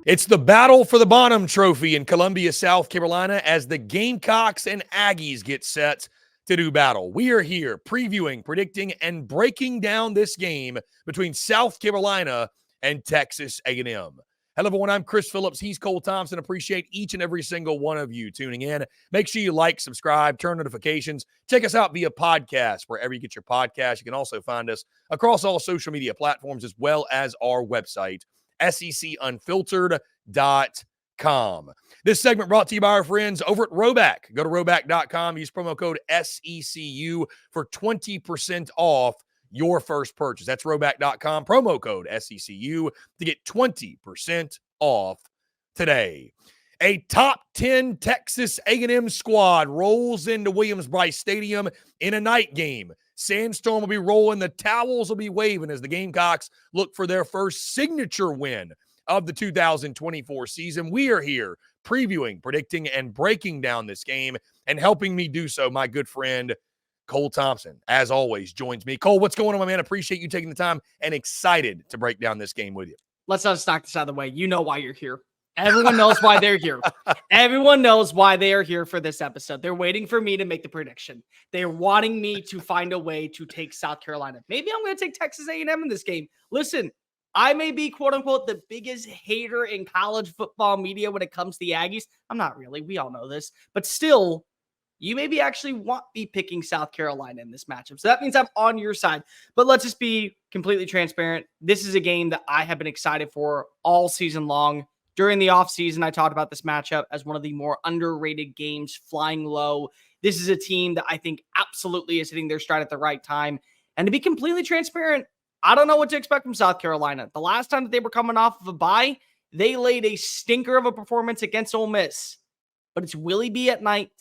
It's the battle for the Bonham Trophy in Columbia, South Carolina, as the Gamecocks and Aggies get set to do battle. We are here previewing, predicting, and breaking down this game between South Carolina and Texas A&M. Hello, everyone. I'm Chris Phillips. He's Cole Thompson. Appreciate each and every single one of you tuning in. Make sure you like, subscribe, turn notifications. Check us out via podcast, wherever you get your podcast. You can also find us across all social media platforms, as well as our website, SECUnfiltered.com. This segment brought to you by our friends over at RHOBACK. Go to RHOBACK.com. Use promo code SECU for 20% off your first purchase. That's RHOBACK.com. Promo code SECU to get 20% off today. A top 10 Texas A&M squad rolls into Williams-Brice Stadium in a night game. Sandstorm will be rolling. The towels will be waving as the Gamecocks look for their first signature win of the 2024 season. We are here previewing, predicting, and breaking down this game, and helping me do so, my good friend, Cole Thompson, as always, joins me. Cole, what's going on, my man? Appreciate you taking the time and excited to break down this game with you. Let's not knock this out of the way. You know why you're here. Everyone knows why they're here. Everyone knows why they are here for this episode. They're waiting for me to make the prediction. They're wanting me to find a way to take South Carolina. Maybe I'm going to take Texas A&M in this game. Listen, I may be, quote unquote, the biggest hater in college football media when it comes to the Aggies. I'm not really. We all know this. But still, you maybe actually want me picking South Carolina in this matchup. So that means I'm on your side. But let's just be completely transparent. This is a game that I have been excited for all season long. During the offseason, I talked about this matchup as one of the more underrated games, flying low. This is a team that I think absolutely is hitting their stride at the right time. And to be completely transparent, I don't know what to expect from South Carolina. The last time that they were coming off of a bye, they laid a stinker of a performance against Ole Miss. But it's Willie B at night.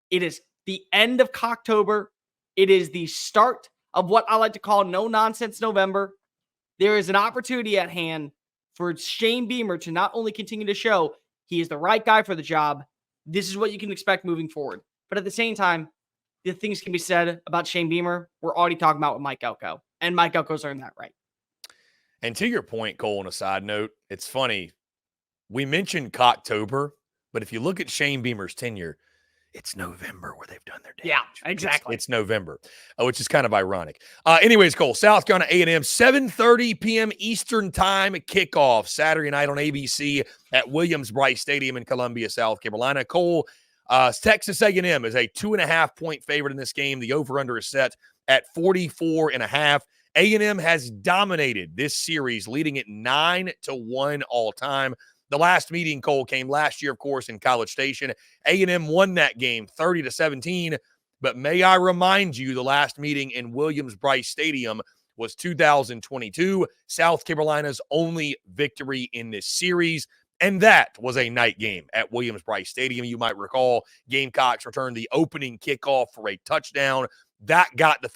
It is the end of Cocktober. It is the start of what I like to call no-nonsense November. There is an opportunity at hand for Shane Beamer to not only continue to show he is the right guy for the job. This is what you can expect moving forward. But at the same time, the things can be said about Shane Beamer we're already talking about with Mike Elko. And Mike Elko's earned that right. And to your point, Cole, on a side note, it's funny. We mentioned Cocktober, but if you look at Shane Beamer's tenure, it's November where they've done their damage. Yeah, exactly. It's November, which is kind of ironic. Anyways, Cole, South Carolina A&M, 7:30 p.m. Eastern time kickoff Saturday night on ABC at Williams-Brice Stadium in Columbia, South Carolina. Cole, Texas A&M is a 2.5-point favorite in this game. The over-under is set at 44.5. A&M has dominated this series, leading it 9-1 all time. The last meeting, Cole, came last year, of course, in College Station. A&M won that game 30-17. But may I remind you, the last meeting in Williams-Brice Stadium was 2022, South Carolina's only victory in this series. And that was a night game at Williams-Brice Stadium. You might recall Gamecocks returned the opening kickoff for a touchdown. That got the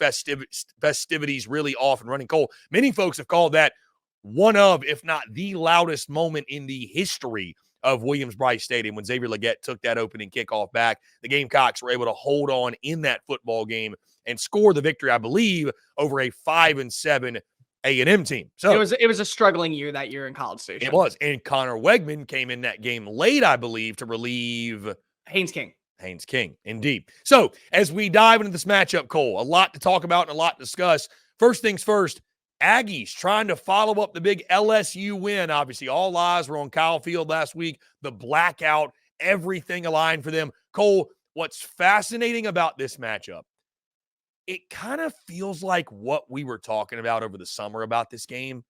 festivities really off and running. Cole, many folks have called that one of, if not the loudest moment in the history of Williams-Brice Stadium when Xavier Legette took that opening kickoff back. The Gamecocks were able to hold on in that football game and score the victory, I believe, over a 5-7 A&M team. So it was a struggling year that year in College Station. It was. And Connor Wegman came in that game late, I believe, to relieve Haynes King, indeed. So as we dive into this matchup, Cole, a lot to talk about and a lot to discuss. First things first, Aggies trying to follow up the big LSU win. Obviously, all eyes were on Kyle Field last week. The blackout, everything aligned for them. Cole, what's fascinating about this matchup, it kind of feels like what we were talking about over the summer about this game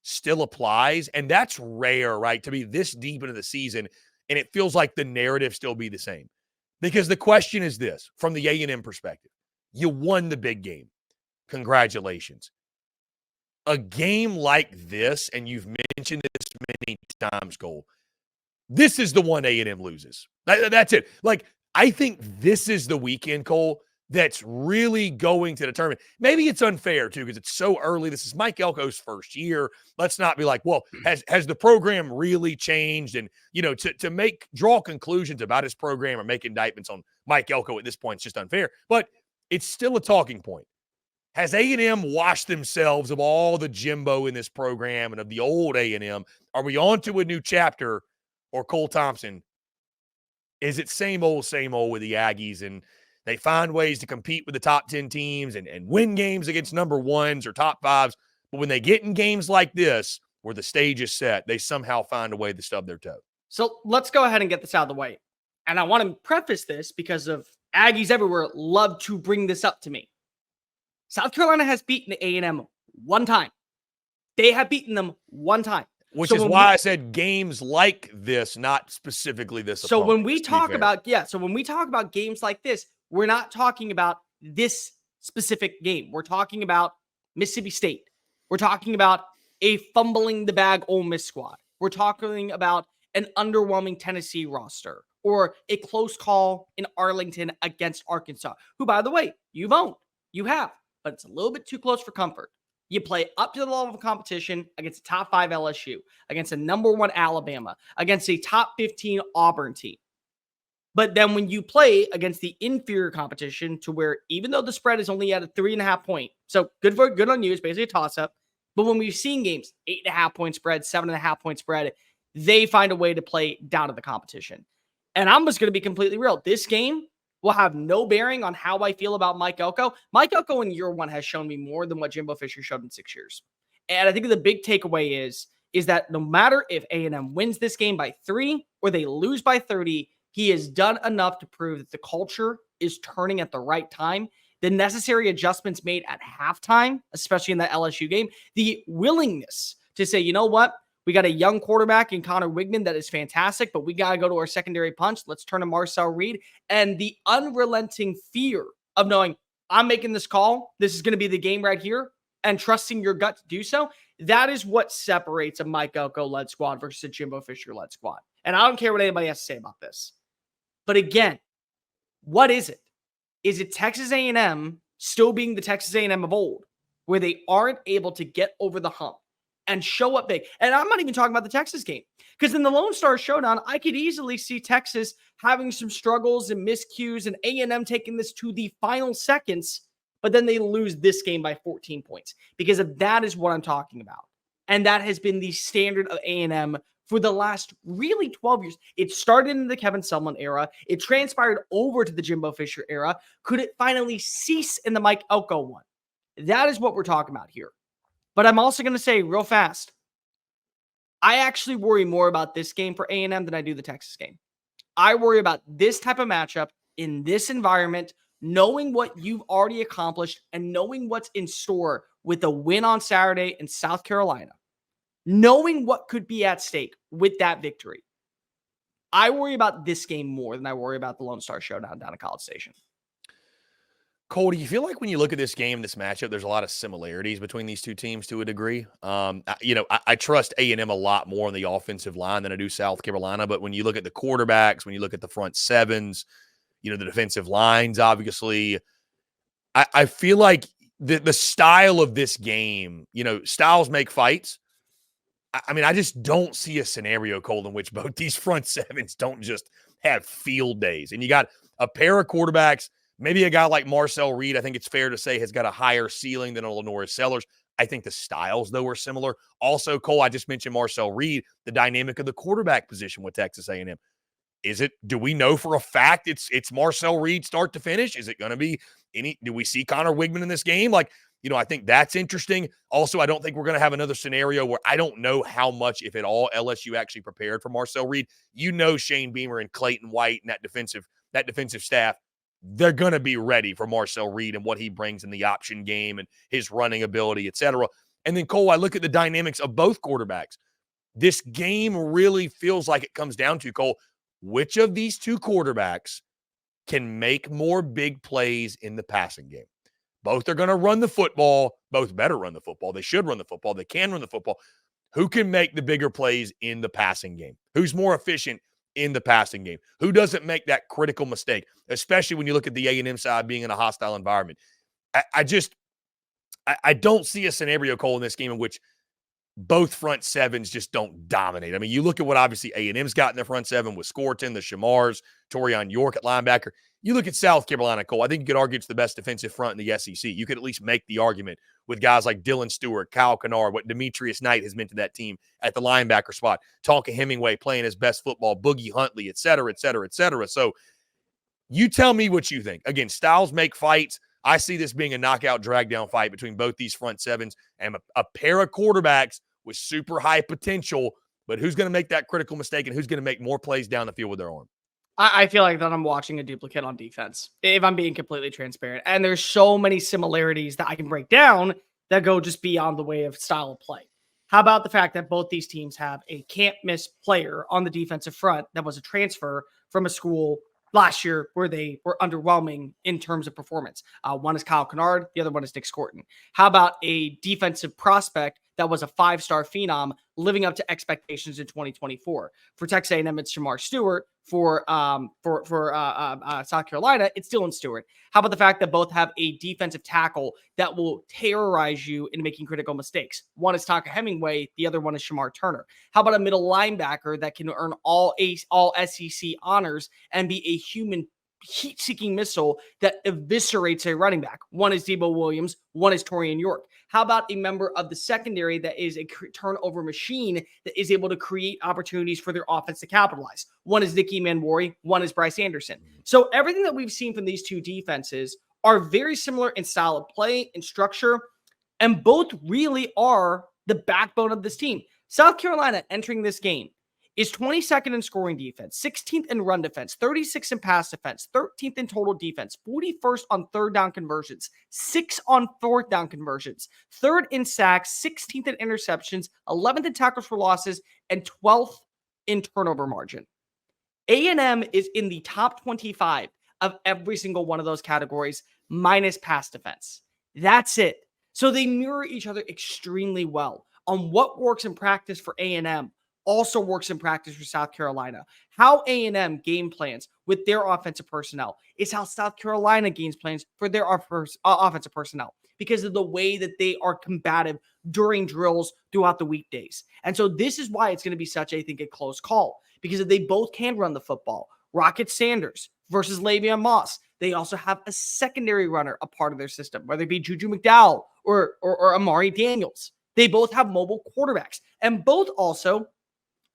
still applies. And that's rare, right, to be this deep into the season, and it feels like the narrative still be the same. Because the question is this, from the A&M perspective, you won the big game. Congratulations. A game like this, and you've mentioned this many times, Cole, this is the one A&M loses. That's it. Like, I think this is the weekend, Cole, that's really going to determine. Maybe it's unfair, too, because it's so early. This is Mike Elko's first year. Let's not be like, well, has the program really changed? And, you know, to draw conclusions about his program or make indictments on Mike Elko at this point is just unfair. But it's still a talking point. Has A&M washed themselves of all the Jimbo in this program and of the old A&M? Are we on to a new chapter, or Cole Thompson, is it same old with the Aggies, and they find ways to compete with the top 10 teams and win games against number ones or top fives, but when they get in games like this where the stage is set, they somehow find a way to stub their toe? So let's go ahead and get this out of the way. And I want to preface this because of Aggies everywhere love to bring this up to me. South Carolina has beaten A&M one time. They have beaten them one time. Which is why I said games like this, not specifically this. So when we talk about, when we talk about games like this, we're not talking about this specific game. We're talking about Mississippi State. We're talking about a fumbling the bag Ole Miss squad. We're talking about an underwhelming Tennessee roster or a close call in Arlington against Arkansas, who, by the way, you've owned. You have, but it's a little bit too close for comfort. You play up to the level of competition against a top 5 LSU, against a number 1 Alabama, against a top 15 Auburn team. But then when you play against the inferior competition to where even though the spread is only at a 3.5 point, so good on you, it's basically a toss-up. But when we've seen games, 8.5 point spread, 7.5 point spread, they find a way to play down to the competition. And I'm just going to be completely real. This game will have no bearing on how I feel about Mike Elko. Mike Elko in year 1 has shown me more than what Jimbo Fisher showed in 6 years. And I think the big takeaway is that no matter if A&M wins this game by 3 or they lose by 30, he has done enough to prove that the culture is turning at the right time. The necessary adjustments made at halftime, especially in that LSU game, the willingness to say, you know what? We got a young quarterback in Connor Wigman that is fantastic, but we got to go to our secondary punch. Let's turn to Marcel Reed. And the unrelenting fear of knowing I'm making this call. This is going to be the game right here, and trusting your gut to do so. That is what separates a Mike Elko-led squad versus a Jimbo Fisher-led squad. And I don't care what anybody has to say about this. But again, what is it? Is it Texas A&M still being the Texas A&M of old, where they aren't able to get over the hump and show up big? And I'm not even talking about the Texas game, because in the Lone Star Showdown, I could easily see Texas having some struggles and miscues and A&M taking this to the final seconds, but then they lose this game by 14 points, because of that is what I'm talking about. And that has been the standard of A&M for the last really 12 years. It started in the Kevin Sumlin era. It transpired over to the Jimbo Fisher era. Could it finally cease in the Mike Elko one? That is what we're talking about here. But I'm also going to say real fast, I actually worry more about this game for A&M than I do the Texas game. I worry about this type of matchup in this environment, knowing what you've already accomplished and knowing what's in store with a win on Saturday in South Carolina, knowing what could be at stake with that victory. I worry about this game more than I worry about the Lone Star Showdown down at College Station. Cole, do you feel like when you look at this game, this matchup, there's a lot of similarities between these two teams to a degree? I trust A&M a lot more on the offensive line than I do South Carolina. But when you look at the quarterbacks, when you look at the front sevens, the defensive lines, obviously, I feel like the style of this game, styles make fights. I just don't see a scenario, Cole, in which both these front sevens don't just have field days. And you got a pair of quarterbacks. Maybe a guy like Marcel Reed, I think it's fair to say, has got a higher ceiling than a Lenore Sellers. I think the styles, though, are similar. Also, Cole, I just mentioned Marcel Reed, the dynamic of the quarterback position with Texas A&M. Do we know for a fact it's Marcel Reed start to finish? Is it going to be do we see Connor Wigman in this game? I think that's interesting. Also, I don't think we're going to have another scenario where I don't know how much, if at all, LSU actually prepared for Marcel Reed. Shane Beamer and Clayton White and that defensive staff, they're going to be ready for Marcel Reed and what he brings in the option game and his running ability, et cetera. And then, Cole, I look at the dynamics of both quarterbacks. This game really feels like it comes down to, Cole, which of these two quarterbacks can make more big plays in the passing game? Both are going to run the football. Both better run the football. They should run the football. They can run the football. Who can make the bigger plays in the passing game? Who's more efficient in the passing game? Who doesn't make that critical mistake, especially when you look at the A&M side being in a hostile environment? I don't see a scenario, Cole, in this game in which both front sevens just don't dominate. You look at what obviously A&M's got in their front seven with Scorton, the Shamars, Torian York at linebacker. You look at South Carolina, Cole, I think you could argue it's the best defensive front in the SEC. You could at least make the argument with guys like Dylan Stewart, Kyle Kennard, what Demetrius Knight has meant to that team at the linebacker spot, Tonka Hemingway playing his best football, Boogie Huntley, et cetera, et cetera, et cetera. So you tell me what you think. Again, styles make fights. I see this being a knockout drag-down fight between both these front sevens and a pair of quarterbacks with super high potential, but who's going to make that critical mistake and who's going to make more plays down the field with their arm? I feel like that I'm watching a duplicate on defense, if I'm being completely transparent. And there's so many similarities that I can break down that go just beyond the way of style of play. How about the fact that both these teams have a can't-miss player on the defensive front that was a transfer from a school last year where they were underwhelming in terms of performance? One is Kyle Kennard, the other one is Nick Scorton. How about a defensive prospect that was a 5-star phenom living up to expectations in 2024? For Texas A&M, it's Shamar Stewart. For South Carolina, it's Dylan Stewart. How about the fact that both have a defensive tackle that will terrorize you in making critical mistakes? One is Tonka Hemingway, the other one is Shamar Turner. How about a middle linebacker that can earn all SEC honors and be a human heat-seeking missile that eviscerates a running back? One is Debo Williams, one is Torian York. How about a member of the secondary that is a turnover machine that is able to create opportunities for their offense to capitalize? One is Nicky Manwari, one is Bryce Anderson. So everything that we've seen from these two defenses are very similar in style of play and structure, and both really are the backbone of this team. South Carolina entering this game is 22nd in scoring defense, 16th in run defense, 36th in pass defense, 13th in total defense, 41st on third down conversions, 6th on fourth down conversions, 3rd in sacks, 16th in interceptions, 11th in tackles for losses, and 12th in turnover margin. A&M is in the top 25 of every single one of those categories, minus pass defense. That's it. So they mirror each other extremely well. On what works in practice for A&M also works in practice for South Carolina. How A&M game plans with their offensive personnel is how South Carolina games plans for their offensive personnel, because of the way that they are combative during drills throughout the weekdays. And so this is why it's going to be such, I think, a close call, because they both can run the football. Rocket Sanders versus Le'Veon Moss. They also have a secondary runner, a part of their system, whether it be Juju McDowell or Amari Daniels. They both have mobile quarterbacks, and both also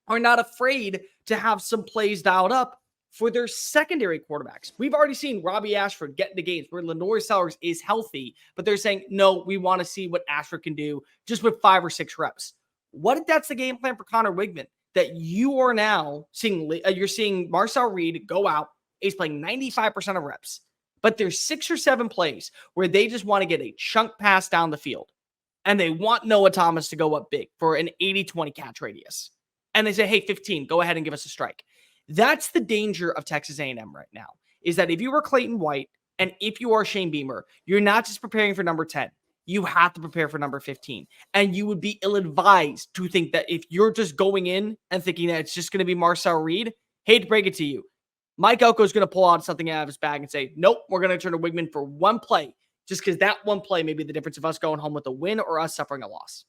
are not afraid to have some plays dialed up for their secondary quarterbacks. We've already seen Robbie Ashford get into games where Lenore Sellers is healthy, but they're saying, no, we want to see what Ashford can do just with 5 or 6 reps. What if that's the game plan for Connor Wigman? That you are now seeing, you're seeing Marcel Reed go out, he's playing 95% of reps, but there's 6 or 7 plays where they just want to get a chunk pass down the field, and they want Noah Thomas to go up big for an 80-20 catch radius. And they say, hey, 15, go ahead and give us a strike. That's the danger of Texas A&M right now, is that if you were Clayton White and if you are Shane Beamer, you're not just preparing for number 10. You have to prepare for number 15. And you would be ill-advised to think that if you're just going in and thinking that it's just going to be Marcel Reed, hate to break it to you, Mike Elko is going to pull out something out of his bag and say, nope, we're going to turn to Wigman for one play, just because that one play may be the difference of us going home with a win or us suffering a loss.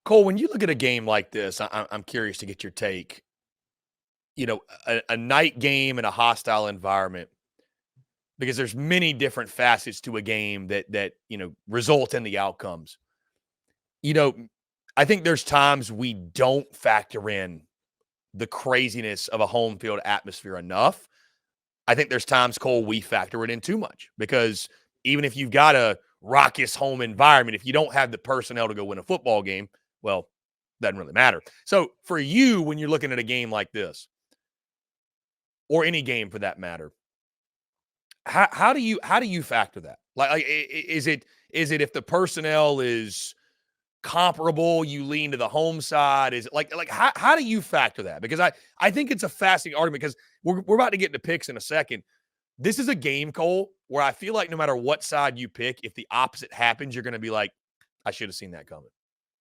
Cole, when you look at a game like this, I'm curious to get your take. You know, a night game in a hostile environment, because there's many different facets to a game that you know, result in the outcomes. You know, I think there's times we don't factor in the craziness of a home field atmosphere enough. I think there's times, Cole, we factor it in too much, because even if you've got a raucous home environment, if you don't have the personnel to go win a football game, well, doesn't really matter. So for you, when you're looking at a game like this, or any game for that matter, how do you factor that? Like is it if the personnel is comparable, you lean to the home side? Is it like how do you factor that? Because I think it's a fascinating argument, because we're about to get into picks in a second. This is a game, Cole, where I feel like no matter what side you pick, if the opposite happens, you're going to be like, I should have seen that coming.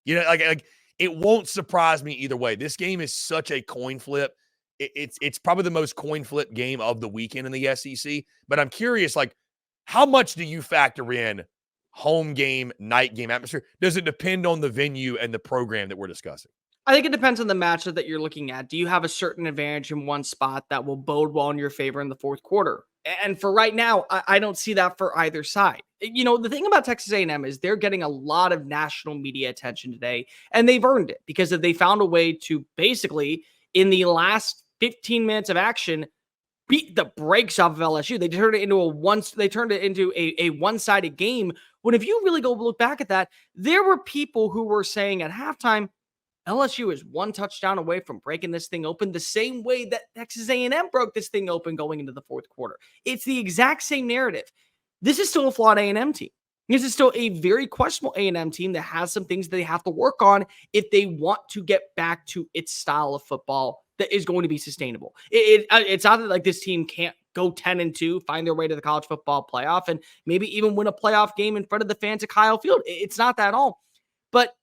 You know, like it won't surprise me either way. This game is such a coin flip. It's probably the most coin flip game of the weekend in the SEC. But I'm curious, like, how much do you factor in home game, night game atmosphere? Does it depend on the venue and the program that we're discussing? I think it depends on the matchup that you're looking at. Do you have a certain advantage in one spot that will bode well in your favor in the fourth quarter? And for right now, I don't see that for either side. The thing about Texas A&M is they're getting a lot of national media attention today, and they've earned it because they found a way to basically, in the last 15 minutes of action, beat the brakes off of LSU. They turned it into a one-sided game. When if you really go look back at that, there were people who were saying at halftime, LSU is one touchdown away from breaking this thing open the same way that Texas A&M broke this thing open going into the fourth quarter. It's the exact same narrative. This is still a flawed A&M team. This is still a very questionable A&M team that has some things they have to work on if they want to get back to its style of football that is going to be sustainable. It's not that like this team can't go 10-2, find their way to the college football playoff, and maybe even win a playoff game in front of the fans at Kyle Field. It's not that at all. But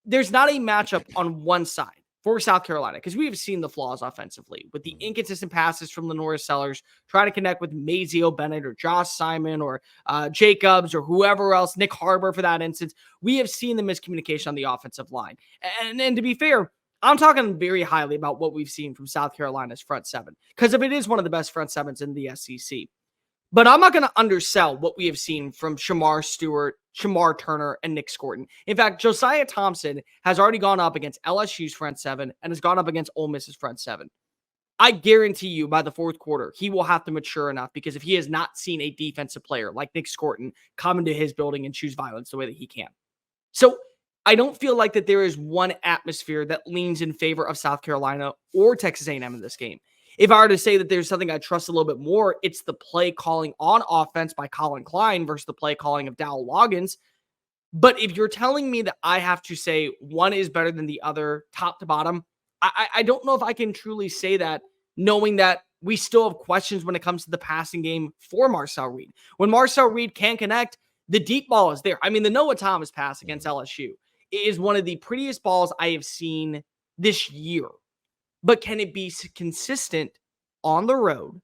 there's not a matchup on one side for South Carolina because we have seen the flaws offensively with the inconsistent passes from Lenora Sellers, trying to connect with Mazio Bennett or Josh Simon or Jacobs or whoever else, Nick Harbor for that instance. We have seen the miscommunication on the offensive line. And to be fair, I'm talking very highly about what we've seen from South Carolina's front seven because if it is one of the best front sevens in the SEC. But I'm not going to undersell what we have seen from Shamar Stewart, Shamar Turner, and Nick Scorton. In fact, Josiah Thompson has already gone up against LSU's front seven and has gone up against Ole Miss's front seven. I guarantee you by the fourth quarter, he will have to mature enough because if he has not seen a defensive player like Nick Scorton come into his building and choose violence the way that he can. So I don't feel like that there is one atmosphere that leans in favor of South Carolina or Texas A&M in this game. If I were to say that there's something I trust a little bit more, it's the play calling on offense by Colin Klein versus the play calling of Dowell Loggins. But if you're telling me that I have to say one is better than the other, top to bottom, I don't know if I can truly say that, knowing that we still have questions when it comes to the passing game for Marcel Reed. When Marcel Reed can connect, the deep ball is there. I mean, the Noah Thomas pass against LSU is one of the prettiest balls I have seen this year. But can it be consistent on the road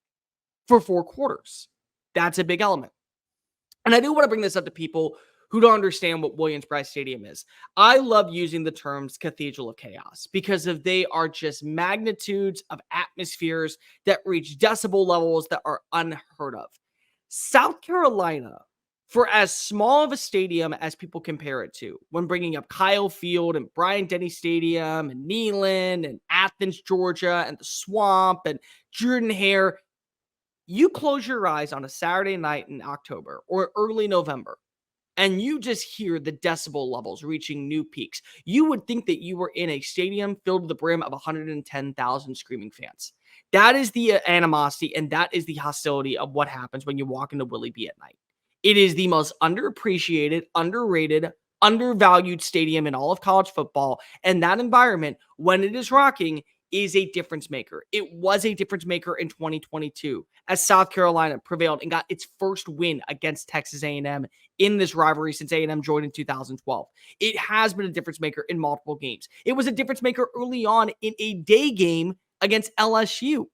for 4 quarters? That's a big element. And I do want to bring this up to people who don't understand what Williams-Brice Stadium is. I love using the terms Cathedral of Chaos because they are just magnitudes of atmospheres that reach decibel levels that are unheard of. South Carolina, for as small of a stadium as people compare it to, when bringing up Kyle Field and Bryant-Denny Stadium and Neyland and Athens, Georgia, and the Swamp and Jordan-Hare, you close your eyes on a Saturday night in October or early November, and you just hear the decibel levels reaching new peaks. You would think that you were in a stadium filled to the brim of 110,000 screaming fans. That is the animosity, and that is the hostility of what happens when you walk into Willie B at night. It is the most underappreciated, underrated, undervalued stadium in all of college football. And that environment, when it is rocking, is a difference maker. It was a difference maker in 2022 as South Carolina prevailed and got its first win against Texas A&M in this rivalry since A&M joined in 2012. It has been a difference maker in multiple games. It was a difference maker early on in a day game against LSU.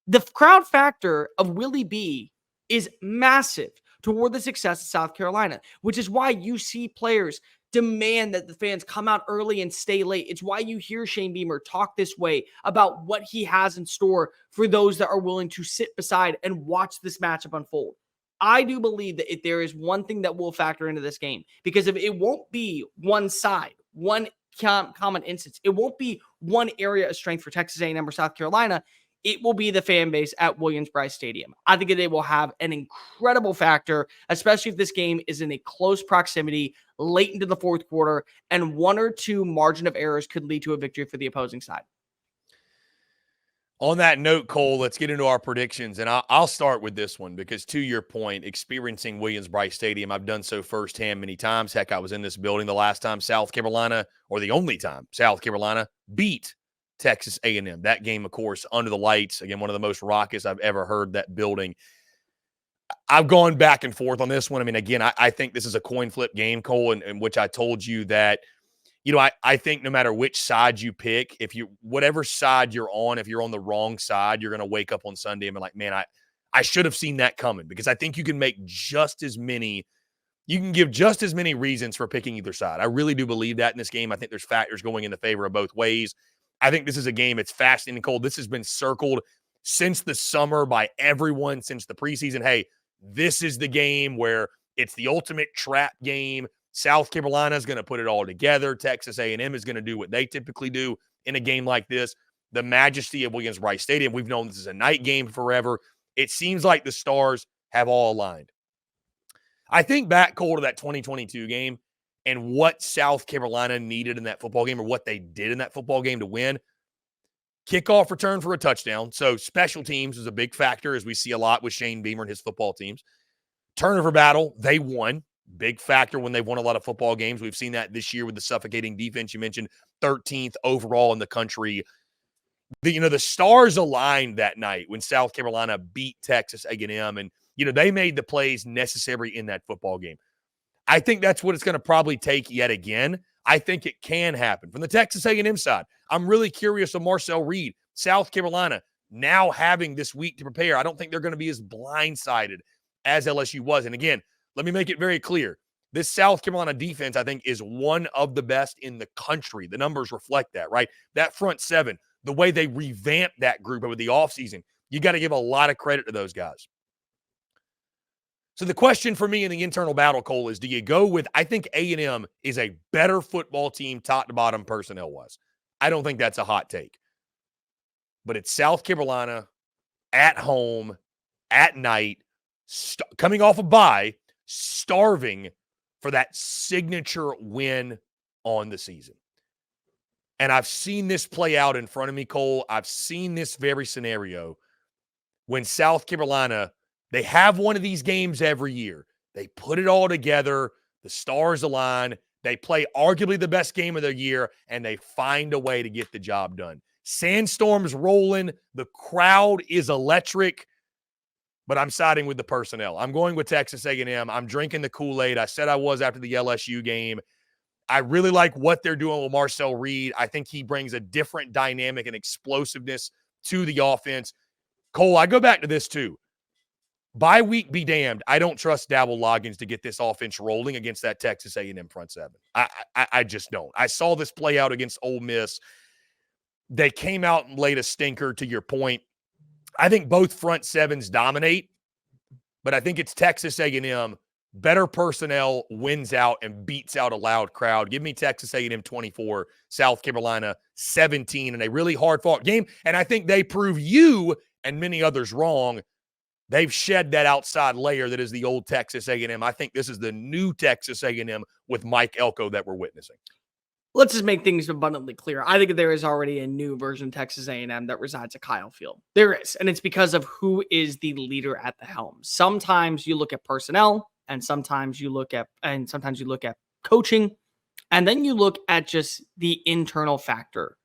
The crowd factor of Willie B is massive toward the success of South Carolina, which is why you see players demand that the fans come out early and stay late. It's why you hear Shane Beamer talk this way about what he has in store for those that are willing to sit beside and watch this matchup unfold. I do believe that if there is one thing that will factor into this game, because if it won't be one side, one common instance, it won't be one area of strength for Texas A&M or South Carolina, it will be the fan base at Williams-Brice Stadium. I think they will have an incredible factor, especially if this game is in a close proximity late into the fourth quarter, and 1 or 2 margin of errors could lead to a victory for the opposing side. On that note, Cole, let's get into our predictions. And I'll start with this one because, to your point, experiencing Williams-Brice Stadium, I've done so firsthand many times. Heck, I was in this building the last time South Carolina, or the only time South Carolina, beat Texas A&M. That game, of course, under the lights. Again, one of the most raucous I've ever heard that building. I've gone back and forth on this one. I mean, again, I think this is a coin flip game, Cole, in which I told you that, you know, I think no matter which side you pick, whatever side you're on, if you're on the wrong side, you're going to wake up on Sunday and be like, man, I should have seen that coming, because I think you can make you can give just as many reasons for picking either side. I really do believe that in this game. I think there's factors going in the favor of both ways. I think this is a game, it's fascinating, Cole. This has been circled since the summer by everyone, since the preseason. Hey, this is the game where it's the ultimate trap game. South Carolina is going to put it all together. Texas A&M is going to do what they typically do in a game like this. The majesty of Williams-Brice Stadium. We've known this is a night game forever. It seems like the stars have all aligned. I think back, Cole, to that 2022 game and what South Carolina needed in that football game, or what they did in that football game to win. Kickoff return for a touchdown. So special teams is a big factor, as we see a lot with Shane Beamer and his football teams. Turnover battle, they won. Big factor when they won a lot of football games. We've seen that this year with the suffocating defense. You mentioned 13th overall in the country. The stars aligned that night when South Carolina beat Texas A&M, and they made the plays necessary in that football game. I think that's what it's going to probably take yet again. I think it can happen. From the Texas A&M side, I'm really curious of Marcel Reed. South Carolina now having this week to prepare. I don't think they're going to be as blindsided as LSU was. And again, let me make it very clear. This South Carolina defense, I think, is one of the best in the country. The numbers reflect that, right? That front seven, the way they revamped that group over the offseason, you got to give a lot of credit to those guys. So the question for me in the internal battle, Cole, is do you go with, I think A&M is a better football team top to bottom personnel-wise. I don't think that's a hot take. But it's South Carolina at home, at night, coming off a bye, starving for that signature win on the season. And I've seen this play out in front of me, Cole. I've seen this very scenario when South Carolina, they have one of these games every year. They put it all together. The stars align. They play arguably the best game of the year, and they find a way to get the job done. Sandstorm's rolling. The crowd is electric, but I'm siding with the personnel. I'm going with Texas A&M. I'm drinking the Kool-Aid. I said I was after the LSU game. I really like what they're doing with Marcel Reed. I think he brings a different dynamic and explosiveness to the offense. Cole, I go back to this too. Bye week be damned. I don't trust Dabble Loggins to get this offense rolling against that Texas A&M front seven. I just don't. I saw this play out against Ole Miss. They came out and laid a stinker, to your point. I think both front sevens dominate, but I think it's Texas A&M. Better personnel wins out and beats out a loud crowd. Give me Texas A&M 24, South Carolina 17 in a really hard-fought game. And I think they prove you and many others wrong. They've shed that outside layer that is the old Texas A&M. I think this is the new Texas A&M with Mike Elko that we're witnessing. Let's just make things abundantly clear. I think there is already a new version of Texas A&M that resides at Kyle Field. There is, and it's because of who is the leader at the helm. Sometimes you look at personnel, and sometimes you look at coaching, and then you look at just the internal factor.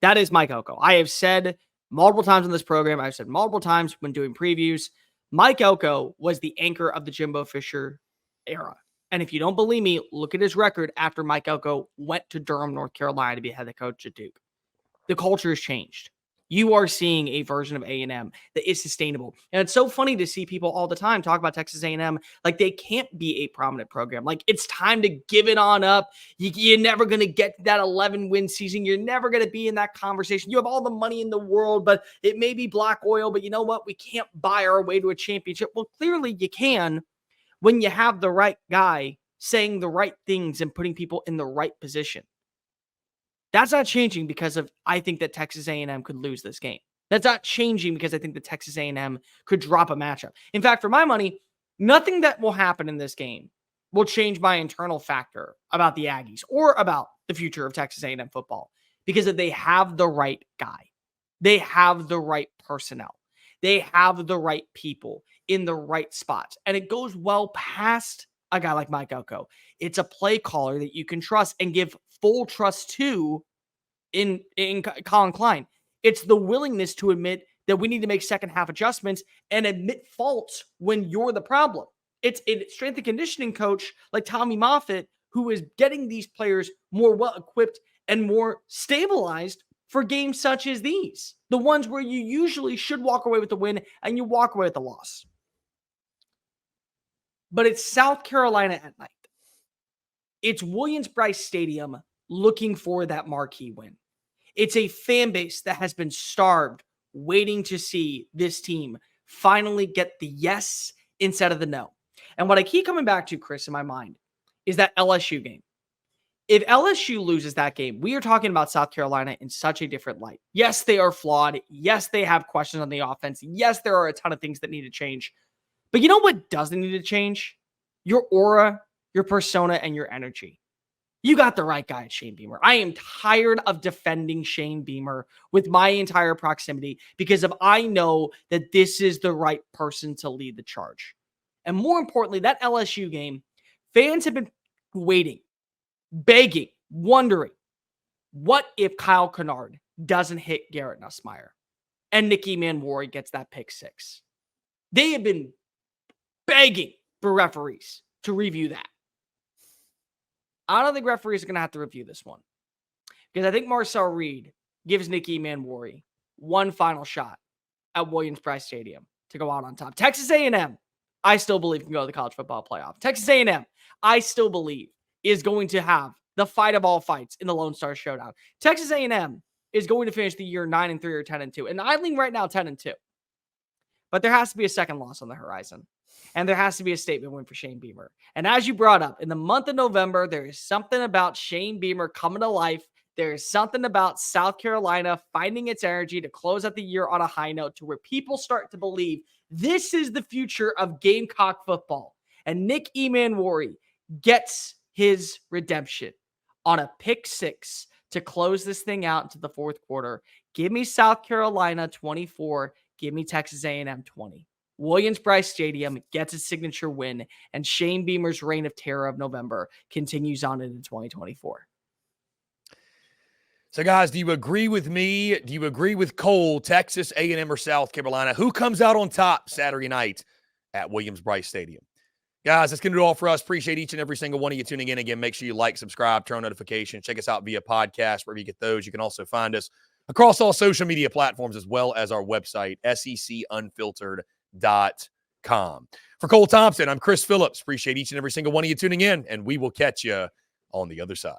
That is Mike Elko. I have said multiple times in this program, I've said multiple times when doing previews, Mike Elko was the anchor of the Jimbo Fisher era. And if you don't believe me, look at his record after Mike Elko went to Durham, North Carolina to be head coach at Duke. The culture has changed. You are seeing a version of A&M that is sustainable. And it's so funny to see people all the time talk about Texas A&M like they can't be a prominent program. Like it's time to give it on up. You're never going to get that 11-win season. You're never going to be in that conversation. You have all the money in the world, but it may be black oil. But you know what? We can't buy our way to a championship. Well, clearly you can when you have the right guy saying the right things and putting people in the right position. That's not changing because of, I think that Texas A&M could lose this game. That's not changing because I think that Texas A&M could drop a matchup. In fact, for my money, nothing that will happen in this game will change my internal factor about the Aggies or about the future of Texas A&M football because they have the right guy. They have the right personnel. They have the right people in the right spots. And it goes well past a guy like Mike Elko. It's a play caller that you can trust and give full trust to in Colin Klein. It's the willingness to admit that we need to make second half adjustments and admit faults when you're the problem. It's a strength and conditioning coach like Tommy Moffitt who is getting these players more well-equipped and more stabilized for games such as these. The ones where you usually should walk away with the win and you walk away with the loss. But it's South Carolina at night. It's Williams-Brice Stadium looking for that marquee win. It's a fan base that has been starved waiting to see this team finally get the yes instead of the no. And what I keep coming back to, Chris, in my mind, is that LSU game. If LSU loses that game, we are talking about South Carolina in such a different light. Yes, they are flawed. Yes, they have questions on the offense. Yes, there are a ton of things that need to change. But you know what doesn't need to change? Your aura, your persona, and your energy. You got the right guy at Shane Beamer. I am tired of defending Shane Beamer with my entire proximity because I know that this is the right person to lead the charge. And more importantly, that LSU game, fans have been waiting, begging, wondering, what if Kyle Kennard doesn't hit Garrett Nussmeier and Nicky Manwari gets that pick six? They have been begging for referees to review that. I don't think referees are going to have to review this one because I think Marcel Reed gives Nicky Manwari one final shot at Williams-Brice Stadium to go out on top. Texas A&M, I still believe, can go to the college football playoff. Texas A&M, I still believe, is going to have the fight of all fights in the Lone Star Showdown. Texas A&M is going to finish the year 9-3 or 10-2, and I lean right now 10-2. But there has to be a second loss on the horizon. And there has to be a statement win for Shane Beamer. And as you brought up, in the month of November, there is something about Shane Beamer coming to life. There is something about South Carolina finding its energy to close out the year on a high note to where people start to believe this is the future of Gamecock football. And Nick Manwari gets his redemption on a pick six to close this thing out into the fourth quarter. Give me South Carolina 24. Give me Texas A&M 20. Williams-Brice Stadium gets its signature win, and Shane Beamer's reign of terror of November continues on into 2024. So, guys, do you agree with me? Do you agree with Cole, Texas A&M or South Carolina? Who comes out on top Saturday night at Williams-Brice Stadium? Guys, that's going to do it all for us. Appreciate each and every single one of you tuning in. Again, make sure you like, subscribe, turn on notifications. Check us out via podcast, wherever you get those. You can also find us across all social media platforms as well as our website, SECUnfiltered.com. For Cole Thompson, I'm Chris Phillips. Appreciate each and every single one of you tuning in, and we will catch you on the other side.